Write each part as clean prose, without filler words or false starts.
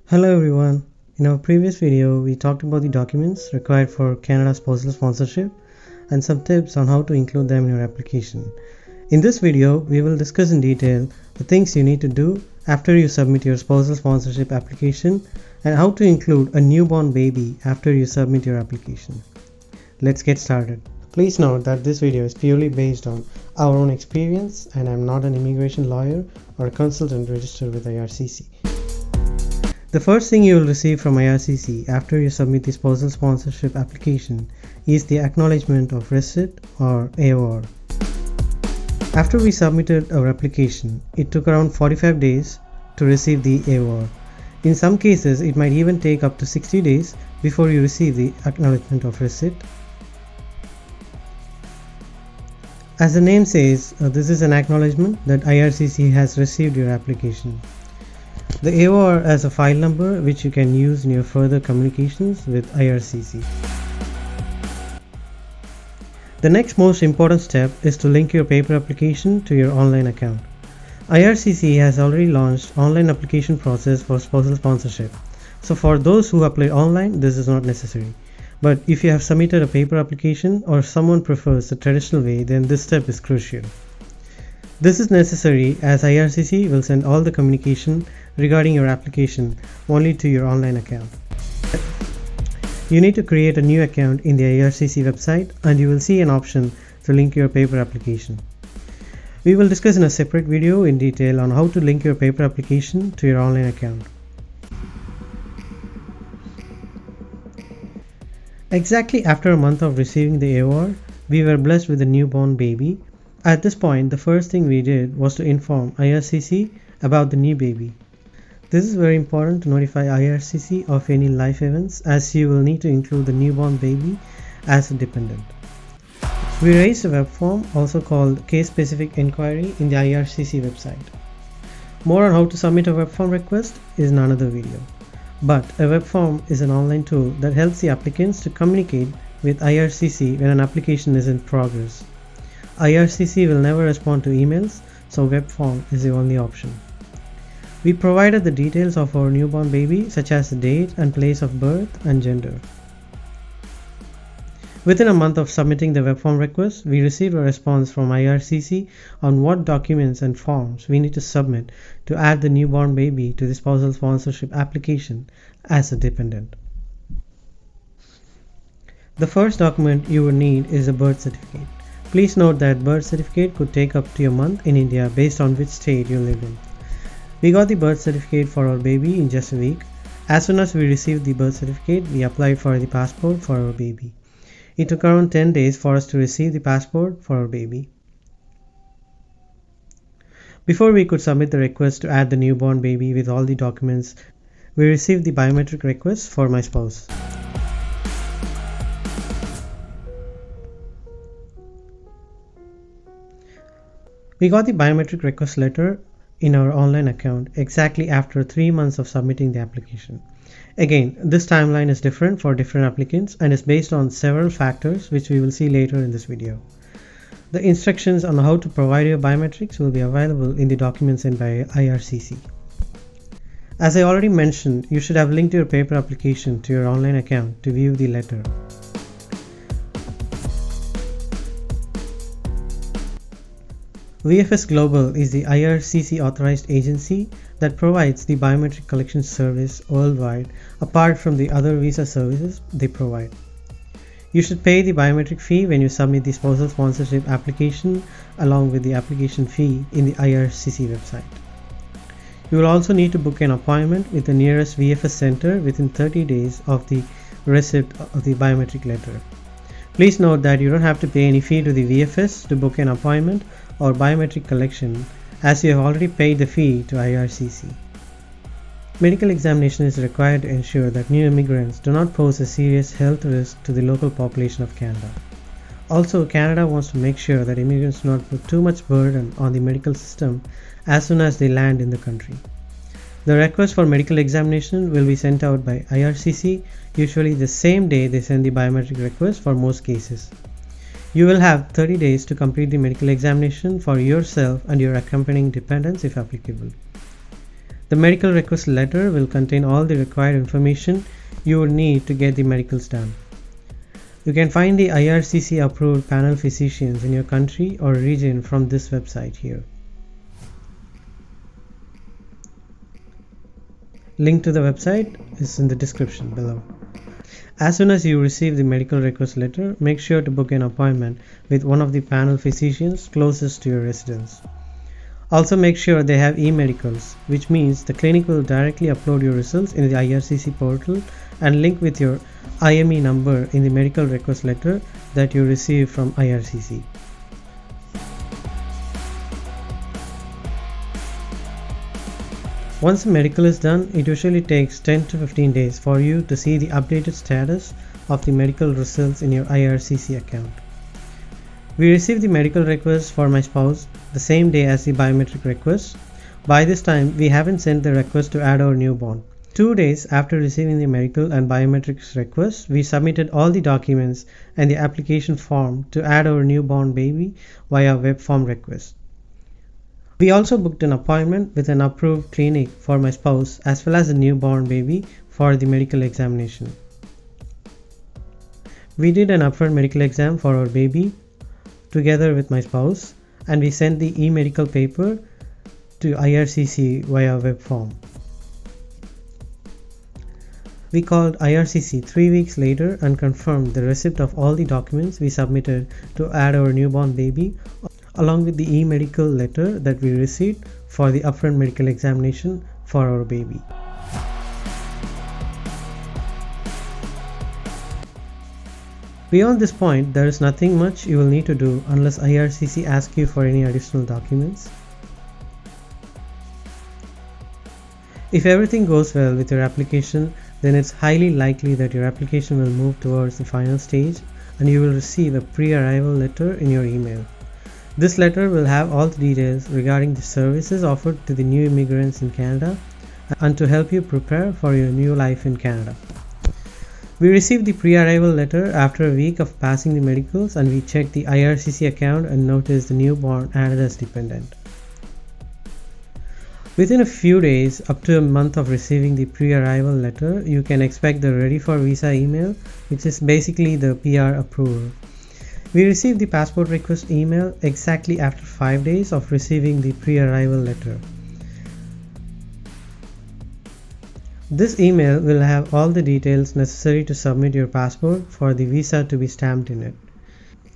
Hello everyone. In our previous video, we talked about the documents required for Canada spousal sponsorship and some tips on how to include them in your application. In this video, we will discuss in detail the things you need to do after you submit your spousal sponsorship application and how to include a newborn baby after you submit your application. Let's get started. Please note that this video is purely based on our own experience and I'm not an immigration lawyer or a consultant registered with IRCC. The first thing you will receive from IRCC after you submit the spousal sponsorship application is the acknowledgement of receipt or AOR. After we submitted our application, it took around 45 days to receive the AOR. In some cases, it might even take up to 60 days before you receive the acknowledgement of receipt. As the name says, this is an acknowledgement that IRCC has received your application. The AOR has a file number which you can use in your further communications with IRCC. The next most important step is to link your paper application to your online account. IRCC has already launched online application process for spousal sponsorship. So for those who apply online, this is not necessary. But if you have submitted a paper application or someone prefers the traditional way, then this step is crucial. This is necessary as IRCC will send all the communication regarding your application only to your online account. You need to create a new account in the IRCC website and you will see an option to link your paper application. We will discuss in a separate video in detail on how to link your paper application to your online account. Exactly after a month of receiving the AOR, we were blessed with a newborn baby. At this point, the first thing we did was to inform IRCC about the new baby. This is very important to notify IRCC of any life events as you will need to include the newborn baby as a dependent. We raised a web form also called Case Specific Inquiry in the IRCC website. More on how to submit a web form request is in another video. But a web form is an online tool that helps the applicants to communicate with IRCC when an application is in progress. IRCC will never respond to emails, so web form is the only option. We provided the details of our newborn baby such as the date and place of birth and gender. Within a month of submitting the web form request, we received a response from IRCC on what documents and forms we need to submit to add the newborn baby to the spousal sponsorship application as a dependent. The first document you will need is a birth certificate. Please note that birth certificate could take up to a month in India based on which state you live in. We got the birth certificate for our baby in just a week. As soon as we received the birth certificate, we applied for the passport for our baby. It took around 10 days for us to receive the passport for our baby. Before we could submit the request to add the newborn baby with all the documents, we received the biometric request for my spouse. We got the biometric request letter in our online account exactly after 3 months of submitting the application. Again, this timeline is different for different applicants and is based on several factors which we will see later in this video. The instructions on how to provide your biometrics will be available in the documents sent by IRCC. As I already mentioned, you should have linked your paper application to your online account to view the letter. VFS Global is the IRCC authorized agency that provides the biometric collection service worldwide apart from the other visa services they provide. You should pay the biometric fee when you submit the spousal sponsorship application along with the application fee in the IRCC website. You will also need to book an appointment with the nearest VFS center within 30 days of the receipt of the biometric letter. Please note that you don't have to pay any fee to the VFS to book an appointment or biometric collection as you have already paid the fee to IRCC. Medical examination is required to ensure that new immigrants do not pose a serious health risk to the local population of Canada. Also, Canada wants to make sure that immigrants do not put too much burden on the medical system as soon as they land in the country. The request for medical examination will be sent out by IRCC, usually the same day they send the biometric request for most cases. You will have 30 days to complete the medical examination for yourself and your accompanying dependents if applicable. The medical request letter will contain all the required information you would need to get the medicals done. You can find the IRCC approved panel physicians in your country or region from this website here. Link to the website is in the description below. As soon as you receive the medical request letter, make sure to book an appointment with one of the panel physicians closest to your residence. Also make sure they have e-medicals, which means the clinic will directly upload your results in the IRCC portal and link with your IME number in the medical request letter that you receive from IRCC. Once the medical is done, it usually takes 10 to 15 days for you to see the updated status of the medical results in your IRCC account. We received the medical request for my spouse the same day as the biometric request. By this time, we haven't sent the request to add our newborn. 2 days after receiving the medical and biometrics request, we submitted all the documents and the application form to add our newborn baby via web form request. We also booked an appointment with an approved clinic for my spouse as well as a newborn baby for the medical examination. We did an upfront medical exam for our baby together with my spouse, and we sent the e-medical paper to IRCC via web form. We called IRCC 3 weeks later and confirmed the receipt of all the documents we submitted to add our newborn baby, along with the e-medical letter that we received for the upfront medical examination for our baby. Beyond this point, there is nothing much you will need to do unless IRCC asks you for any additional documents. If everything goes well with your application, then it's highly likely that your application will move towards the final stage and you will receive a pre-arrival letter in your email. This letter will have all the details regarding the services offered to the new immigrants in Canada and to help you prepare for your new life in Canada. We received the pre-arrival letter after a week of passing the medicals, and we checked the IRCC account and noticed the newborn added as dependent. Within a few days, up to a month of receiving the pre-arrival letter, you can expect the ready for visa email, which is basically the PR approval. We received the passport request email exactly after 5 days of receiving the pre-arrival letter. This email will have all the details necessary to submit your passport for the visa to be stamped in it.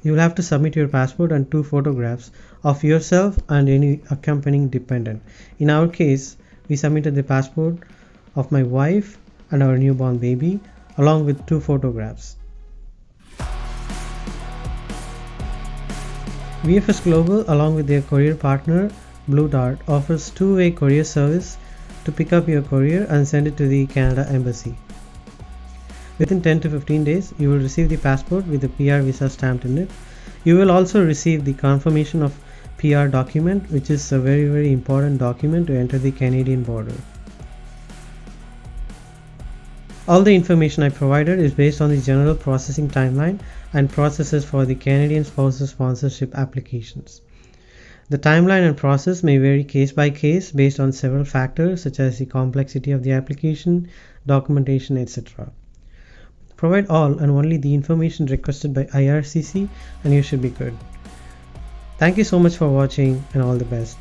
You will have to submit your passport and 2 photographs of yourself and any accompanying dependent. In our case, we submitted the passport of my wife and our newborn baby along with 2 photographs. VFS Global, along with their courier partner Blue Dart, offers 2-way courier service to pick up your courier and send it to the Canada Embassy. Within 10 to 15 days, you will receive the passport with the PR visa stamped in it. You will also receive the confirmation of PR document, which is a very important document to enter the Canadian border. All the information I provided is based on the general processing timeline and processes for the Canadian spousal sponsorship applications. The timeline and process may vary case by case based on several factors such as the complexity of the application, documentation, etc. Provide all and only the information requested by IRCC and you should be good. Thank you so much for watching and all the best.